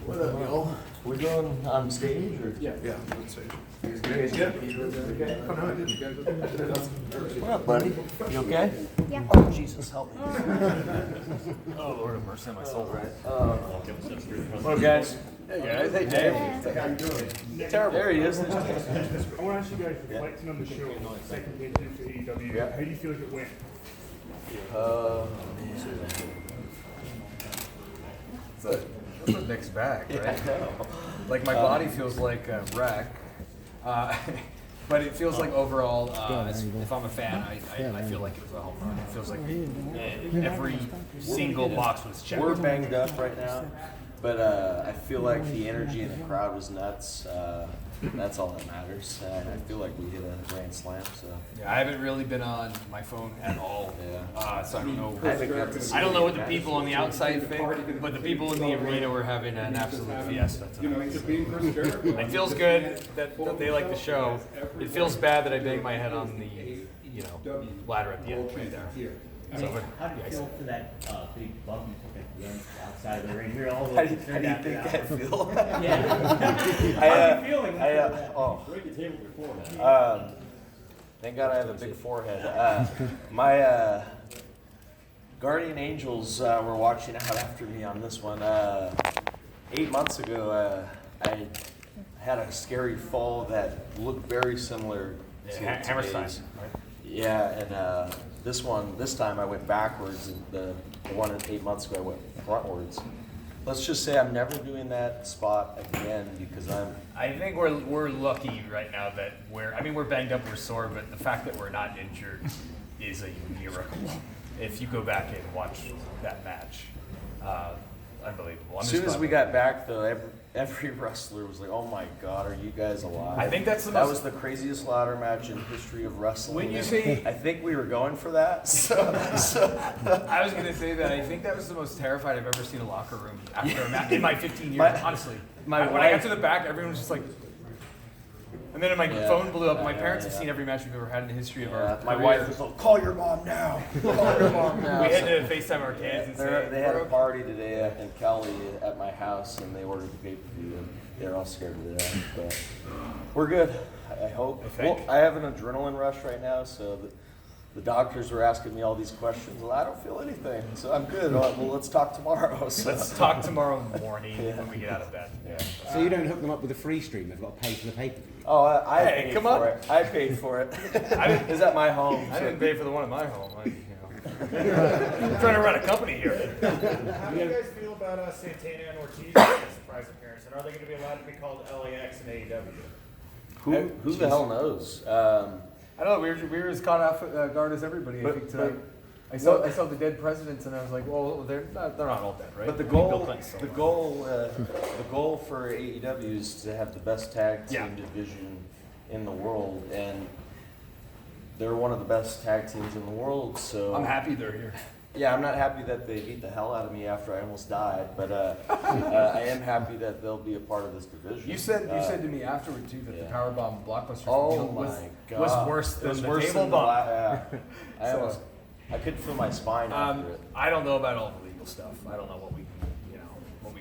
What up, y'all? We going on stage or? Yeah, on stage. You guys good? Okay. Oh, no, I didn't. You guys What up, buddy? You okay? Yeah. Oh, Jesus, help me. Oh, Lord have mercy on my soul. What up, guys? Hey, guys. Hey, Dave. How you doing? Terrible. There he is. I want to ask you guys, reflecting on the show, second day for AEW, Yeah. how do you feel like it went? It's a mixed bag, right? I know. Like, my body feels like a wreck. But it feels like overall, if I'm a fan, I feel like it was a home run. It feels like every single box was checked. We're banged up right now, but I feel like the energy in the crowd was nuts. That's all that matters. I feel like we hit a grand slam. So Yeah, I haven't really been on my phone at all. Yeah. So I don't know. I haven't got to see I don't know what the it. people on the outside think, but the people in the arena were having an absolute fiesta tonight. It feels good that they like the show. It feels bad that I banged my head on the ladder at the end right there. So, but, How do you feel for that big bump you took at the end outside of the ring? We're all How do you think I feel? Yeah. How are you feeling? Break the table before. Thank God I have a big forehead. My guardian angels were watching out after me on this one. 8 months ago, I had a scary fall that looked very similar to Hammerstein, today's. right? Yeah, and this time I went backwards, and the one 8 months ago I went frontwards. Let's just say I'm never doing that spot again because I think we're lucky right now that we're banged up, we're sore, but the fact that we're not injured is a miracle. If you go back and watch that match, unbelievable. as soon as we got back though, every wrestler was like, "Oh my God, are you guys alive?" I think that's that was the craziest ladder match in history of wrestling. When you And say- I think we were going for that. So I was gonna say that I think that was the most terrified I've ever seen a locker room after a match in my 15 years. Honestly, when I got wife- to the back, everyone was just like. And then my Yeah. phone blew up. My parents Yeah. have seen every match we've ever had in the history of our my career. wife was like, "Call your mom now. Call your mom now." We had to FaceTime our kids and say, They had "We're a okay." party today up in Cali at my house, and they ordered the pay-per-view, and they're all scared to death. But we're good, I hope. I think. Well, I have an adrenaline rush right now, so the doctors were asking me all these questions. Well, I don't feel anything, so I'm good. Well, let's talk tomorrow. So. Let's talk tomorrow morning when we get out of bed. Yeah. So you don't hook them up with a free stream? They've got to pay for the pay-per-view. Oh, I Hey, paid come for on. it. I paid for it. I didn't- It's at my home. I so- didn't pay for the one at my home. I'm trying to run a company here. How do you guys feel about Santana and Ortiz making a surprise appearance? And are they going to be allowed to be called LAX and AEW? Who the hell knows? I don't know. We were as caught off guard as everybody. I think tonight. I saw the dead presidents, and I was like, well, they're not all dead, right? But the I mean, Bill goal, Clinton's still the alive. goal for AEW is to have the best tag team Yeah. division in the world, and they're one of the best tag teams in the world. So I'm happy they're here. Yeah, I'm not happy that they beat the hell out of me after I almost died, but I am happy that they'll be a part of this division. You said to me afterward too that yeah. the Powerbomb Blockbuster Oh deal my was God. worse It than was the worse table than the bump. yeah. I couldn't feel my spine after it. I don't know about all the legal stuff. I don't know what we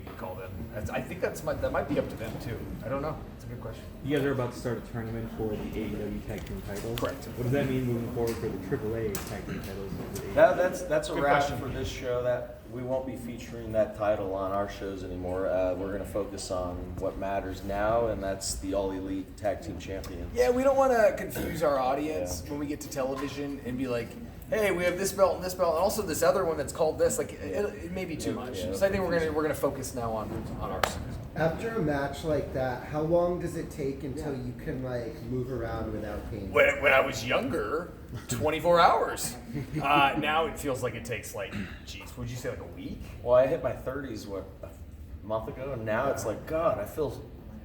can call them. I think that might be up to them too. I don't know. It's a good question. You guys are about to start a tournament for the AEW Tag Team titles. Correct. What does that mean moving forward for the AAA Tag Team titles? Over the That's a Good wrap question. for this show. That we won't be featuring that title on our shows anymore. We're going to focus on what matters now, and that's the All Elite Tag Team Champions. Yeah, we don't want to confuse our audience when we get to television and be like, hey, we have this belt and also this other one that's called this. Like, it may be too much. Yeah. So I think we're gonna focus now on ours. After a match like that, how long does it take until you can like move around without pain? When I was younger, 24 hours. Now it feels like it takes like, geez, would you say like a week? Well, I hit my 30s a month ago, and now it's like, God, I feel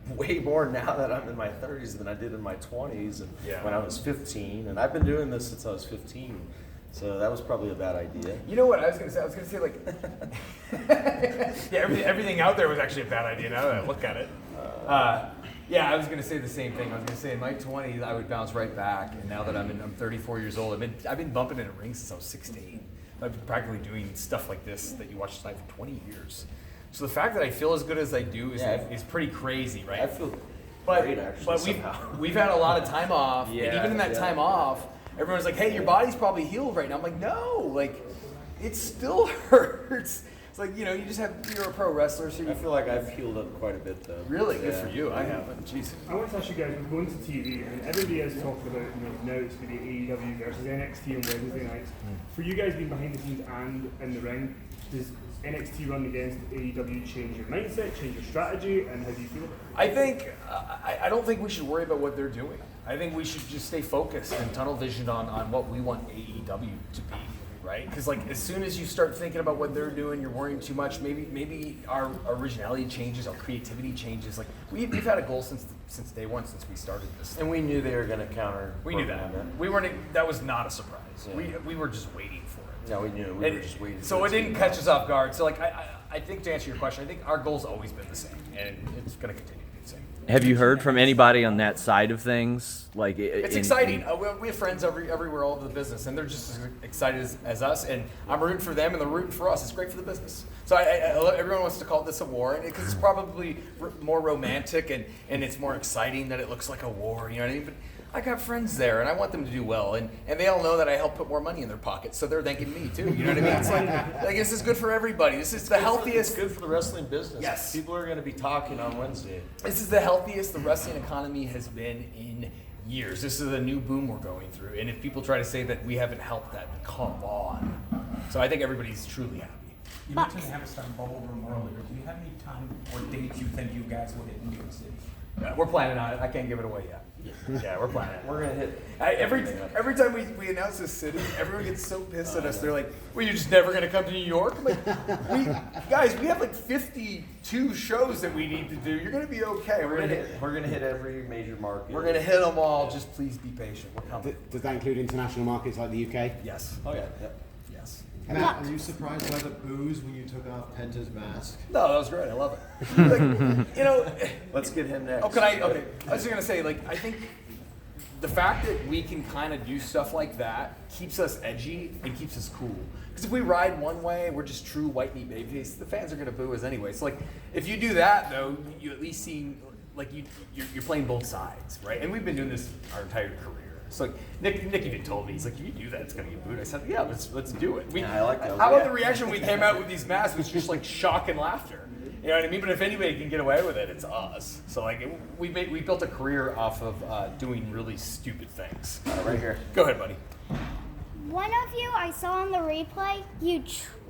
way more now that I'm in my 30s than I did in my 20s and when I was 15. And I've been doing this since I was 15. So that was probably a bad idea. You know what I was gonna say? I was gonna say like, yeah, everything out there was actually a bad idea now that I look at it. Yeah, I was gonna say the same thing. I was gonna say in my 20s I would bounce right back, and now that I'm 34 years old, I've been bumping in a ring since I was 16. I've been practically doing stuff like this that you watch tonight for 20 years. So the fact that I feel as good as I do is pretty crazy, right? I feel But, great, actually, but somehow. we've had a lot of time off, and Yeah, even in that yeah. time off, everyone's like, "Hey, your body's probably healed right now." I'm like, "No, like, it still hurts." It's like, you just you're a pro wrestler, so I you feel like I've healed up quite a bit, though. really good Yeah. for you. I haven't. Jeez. I want to ask you guys, we're going to TV, and everybody is talking about, now it's going to be AEW versus NXT on Wednesday nights. For you guys being behind the scenes and in the ring, does NXT run against AEW change your mindset, change your strategy, and how do you feel about it? I think I don't think we should worry about what they're doing. I think we should just stay focused and tunnel visioned on what we want AEW to be, right? Because like as soon as you start thinking about what they're doing, you're worrying too much. Maybe our originality changes, our creativity changes. Like we've had a goal since day one, since we started this. And we knew they were going to counter. We knew that. We weren't. That was not a surprise. Yeah. We were just waiting for it. No, we knew. We were just waiting. So for it didn't catch us off guard. So like I think to answer your question, I think our goal's always been the same, and it's going to continue to be the same. Have you heard from anybody on that side of things? Like It's exciting. We have friends everywhere all over the business, and they're just as excited as us. And I'm rooting for them, and they're rooting for us. It's great for the business. So everyone wants to call this a war, and because it's probably more romantic and it's more exciting that it looks like a war. You know what I mean? But I got friends there, and I want them to do well, and they all know that I help put more money in their pockets, so they're thanking me too. You know what I mean? It's like this is good for everybody. This is the healthiest. It's good for the wrestling business. Yes. People are going to be talking on Wednesday. This is the healthiest the wrestling economy has been in years. This is a new boom we're going through, and if people try to say that we haven't helped that, come on. So I think everybody's truly happy. You mentioned having some bubble room earlier. Do you have any time or dates you think you guys will hit in New York City? We're planning on it. I can't give it away yet. Yeah, we're planning. We're going to hit. Every time we announce this city, everyone gets so pissed at us. They're like, "Well, you're just never going to come to New York?" I'm like, we have like 52 shows that we need to do. You're going to be okay. We're going to hit every major market. We're going to hit them all. Just please be patient. We're coming. Does that include international markets like the UK? Yes. Oh yeah. Yep. Yes. Matt, are you surprised by the booze when you took off Penta's mask? No, that was great. I love it. Let's get him next. Oh, can I? Okay. I was just gonna say, I think the fact that we can kind of do stuff like that keeps us edgy and keeps us cool. Because if we ride one way, we're just true white meat babyface. The fans are gonna boo us anyway. So if you do that though, you at least seem like you're playing both sides, right? And we've been doing this our entire career. So Nick even told me, he's like, "If you do that, it's gonna get booed." I said, "Yeah, let's do it." I like that. How about the reaction when we came out with these masks was just like shock and laughter. You know what I mean? But if anybody can get away with it, it's us. So we built a career off of doing really stupid things. Right here. Go ahead, buddy. One of you I saw on the replay,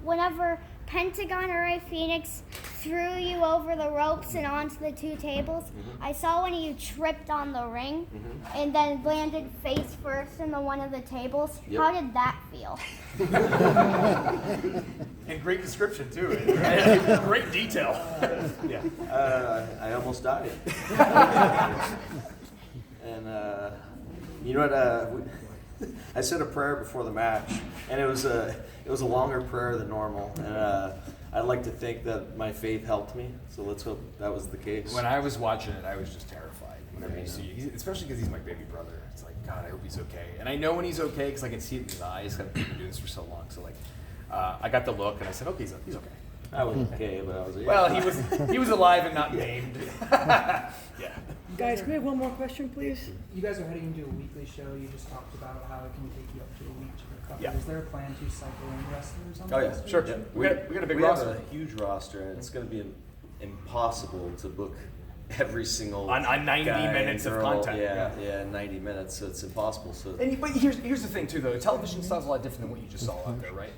whenever Pentagon or Ray Phoenix threw you over the ropes and onto the two tables, I saw one of you tripped on the ring and then landed face first in one of the tables. Yep. How did that feel? And great description too. Great detail. Yeah. I almost died. And you know what? I said a prayer before the match, and it was a longer prayer than normal. And I'd like to think that my faith helped me. So let's hope that was the case. When I was watching it, I was just terrified. Whenever you see, especially because he's my baby brother. It's like, God, I hope he's okay. And I know when he's okay because I can see it in his eyes. I've been doing this for so long. So I got the look, and I said, okay, he's okay. I was okay, but I was. Well, he was alive and not maimed. Yeah. Guys, can we have one more question, please? You guys are heading into a weekly show. You just talked about how it can take you up to a week to recover. Yeah. Is there a plan to cycle in wrestlers on Oh this? yeah, Sure. Yeah. We got a big we roster. have a huge roster, and it's going to be impossible to book every single on 90 guy minutes and of girl. content. Yeah, 90 minutes. So it's impossible. So. But here's the thing too, though. Television style's a lot different than what you just saw out there, right?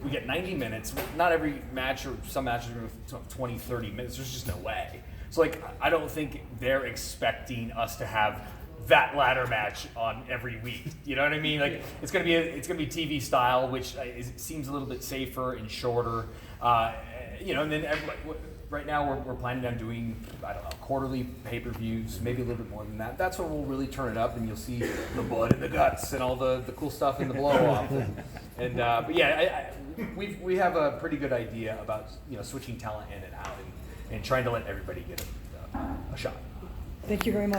We get 90 minutes. Not every match, or some matches are 20, 30 minutes. There's just no way. So I don't think they're expecting us to have that ladder match on every week. You know what I mean? It's gonna be TV style, which seems a little bit safer and shorter. And then right now we're planning on doing, I don't know, quarterly pay-per-views, maybe a little bit more than that. That's when we'll really turn it up, and you'll see the blood and the guts and all the cool stuff in the blow-off. But yeah, we have a pretty good idea about switching talent in and out and trying to let everybody get a shot. Thank you very much.